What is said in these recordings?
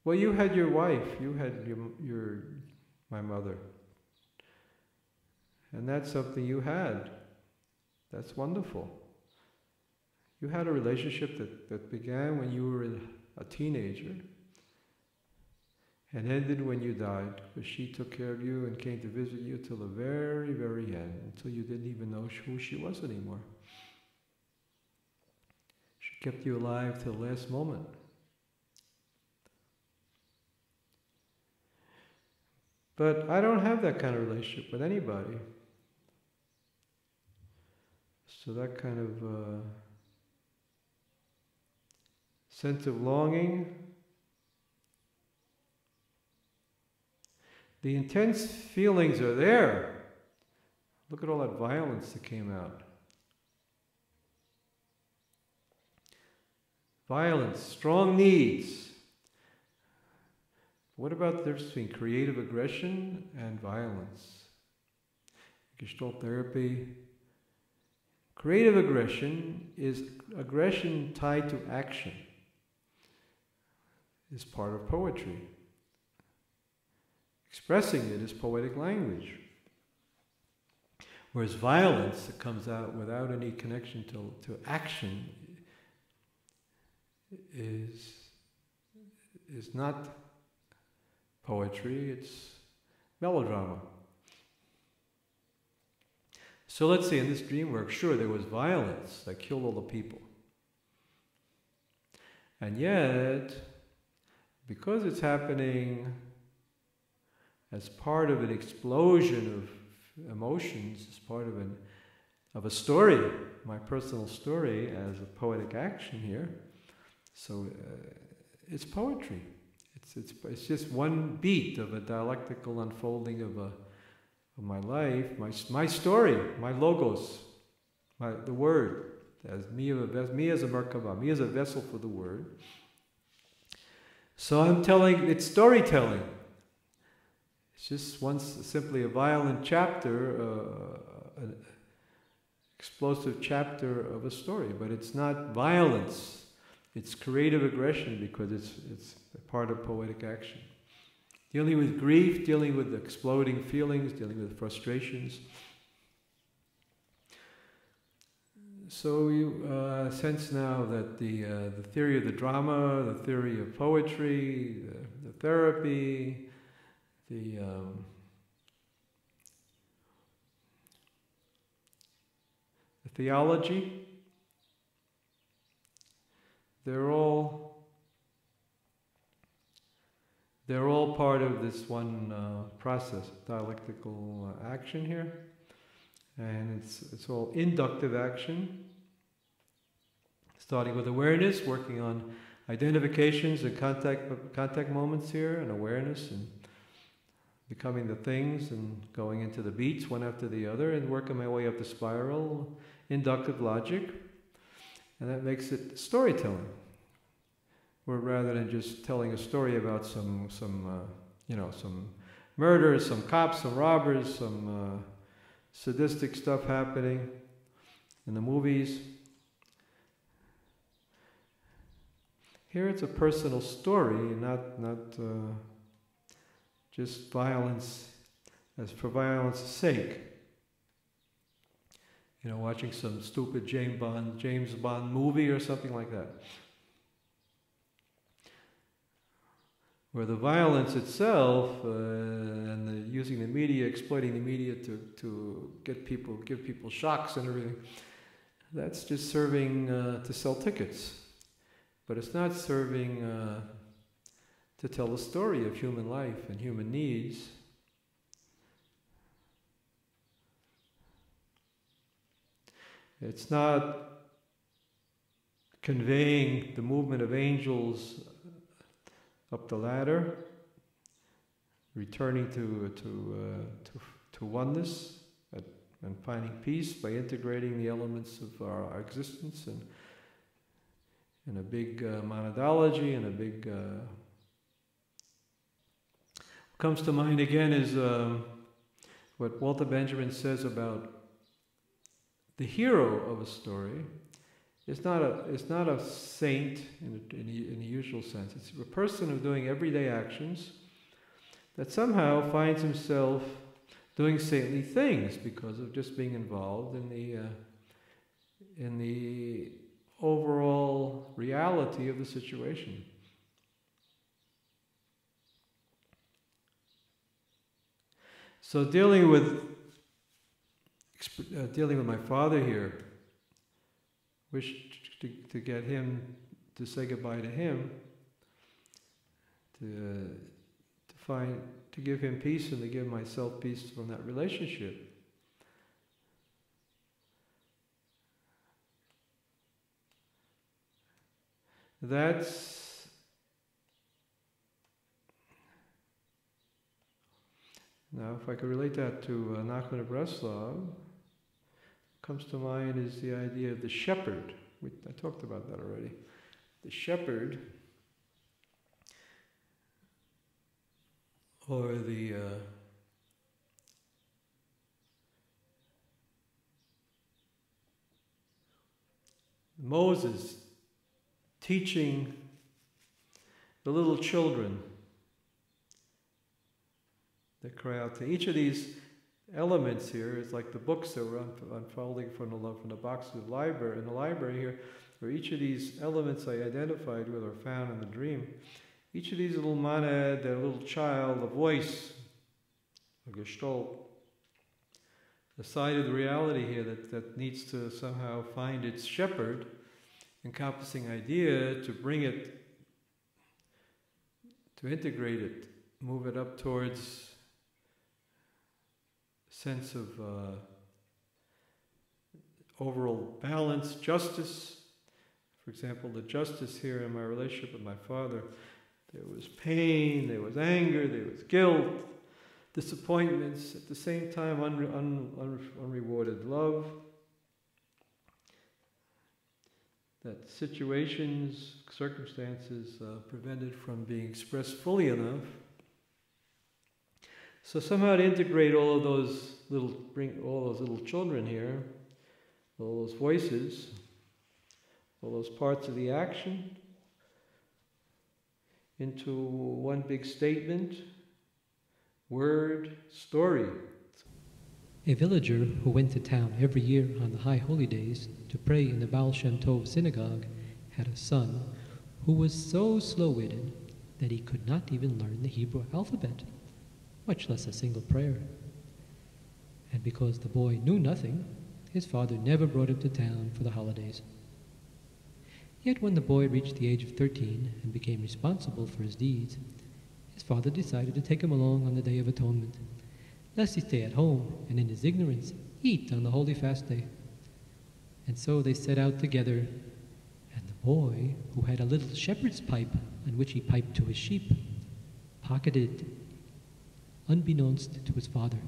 Well, you had your wife, you had my mother. And that's something you had. That's wonderful. You had a relationship that began when you were a teenager and ended when you died, because she took care of you and came to visit you till the very, very end, until you didn't even know who she was anymore. She kept you alive till the last moment. But I don't have that kind of relationship with anybody. So that kind of sense of longing, the intense feelings are there. Look at all that violence that came out. Violence, strong needs. What about the difference between creative aggression and violence? Gestalt therapy. Creative aggression is aggression tied to action. Is part of poetry. Expressing it is poetic language. Whereas violence that comes out without any connection to action is not poetry, it's melodrama. So let's say in this dream work, sure, there was violence that killed all the people. And yet, because it's happening as part of an explosion of emotions, as part of a story, my personal story as a poetic action here, so it's poetry. It's just one beat of a dialectical unfolding of my life, my story, my logos, the word, as me as a Merkaba, me as a vessel for the word. So I'm telling, it's storytelling. It's just simply a violent chapter, an explosive chapter of a story, but it's not violence. It's creative aggression because it's a part of poetic action. Dealing with grief, dealing with exploding feelings, dealing with frustrations. So you sense now that the theory of the drama, the theory of poetry, the therapy, the theology, they're all part of this one process, dialectical action here. And it's all inductive action, starting with awareness, working on identifications and contact moments here, and awareness, and becoming the things, and going into the beats one after the other, and working my way up the spiral, inductive logic, and that makes it storytelling. Where rather than just telling a story about some murders, some cops, some robbers, some sadistic stuff happening in the movies. Here it's a personal story, not just violence as for violence's sake. You know, watching some stupid James Bond movie or something like that. Where the violence itself and using the media, exploiting the media to give people shocks and everything, that's just serving to sell tickets. But it's not serving to tell the story of human life and human needs. It's not conveying the movement of angels up the ladder, returning to oneness and finding peace by integrating the elements of our existence and in a big monadology and a big. What comes to mind again is what Walter Benjamin says about the hero of a story It's not a saint in the usual sense. It's a person who's doing everyday actions that somehow finds himself doing saintly things because of just being involved in the overall reality of the situation. So dealing with my father here, wished to get him to say goodbye to him, to give him peace and to give myself peace from that relationship. That's now, if I could relate that to Nachman of Breslov, comes to mind is the idea of the shepherd. I talked about that already. The shepherd, or the Moses teaching the little children that cry out to each of these elements here. It's like the books that were unfolding from the box of the library, in the library here, where each of these elements I identified with are found in the dream. Each of these little monad, a little child, a voice, a gestalt, the side of the reality here that needs to somehow find its shepherd, encompassing idea, to bring it, to integrate it, move it up towards sense of overall balance, justice. For example, the justice here in my relationship with my father, there was pain, there was anger, there was guilt, disappointments, at the same time unrewarded love. That situations, circumstances prevented from being expressed fully enough. So somehow to integrate all of those little children here, all those voices, all those parts of the action, into one big statement, word, story. A villager who went to town every year on the high holy days to pray in the Baal Shem Tov synagogue had a son who was so slow-witted that he could not even learn the Hebrew alphabet, much less a single prayer. And because the boy knew nothing, his father never brought him to town for the holidays. Yet when the boy reached the age of 13 and became responsible for his deeds, his father decided to take him along on the Day of Atonement, lest he stay at home and in his ignorance eat on the holy fast day. And so they set out together, and the boy, who had a little shepherd's pipe on which he piped to his sheep, pocketed it, unbeknownst to his father.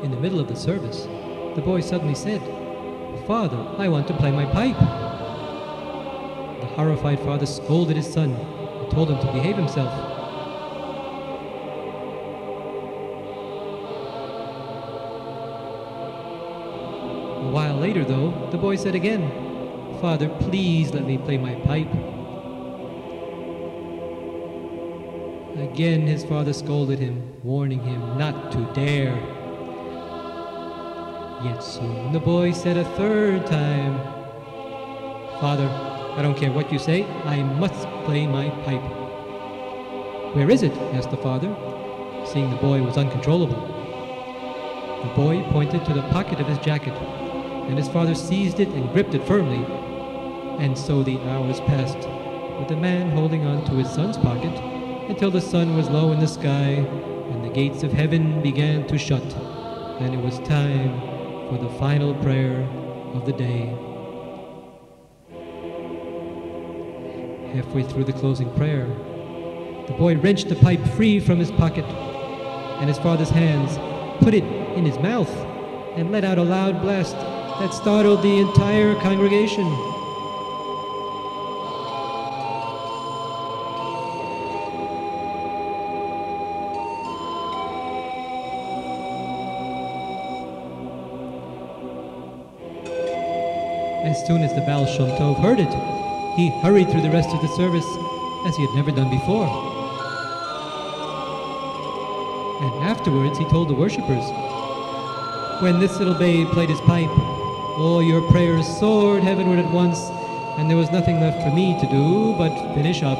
In the middle of the service, the boy suddenly said, "Father, I want to play my pipe." The horrified father scolded his son and told him to behave himself. A while later, though, the boy said again, "Father, please let me play my pipe." Again his father scolded him, warning him not to dare. Yet soon the boy said a third time, "Father, I don't care what you say, I must play my pipe." "Where is it?" asked the father, seeing the boy was uncontrollable. The boy pointed to the pocket of his jacket, and his father seized it and gripped it firmly. And so the hours passed, with the man holding on to his son's pocket until the sun was low in the sky and the gates of heaven began to shut, and it was time for the final prayer of the day. Halfway through the closing prayer, the boy wrenched the pipe free from his pocket, and his father's hands put it in his mouth and let out a loud blast that startled the entire congregation. As soon as the Baal Shem Tov heard it, he hurried through the rest of the service as he had never done before. And afterwards he told the worshippers, "When this little babe played his pipe, all your prayers soared heavenward at once, and there was nothing left for me to do but finish up."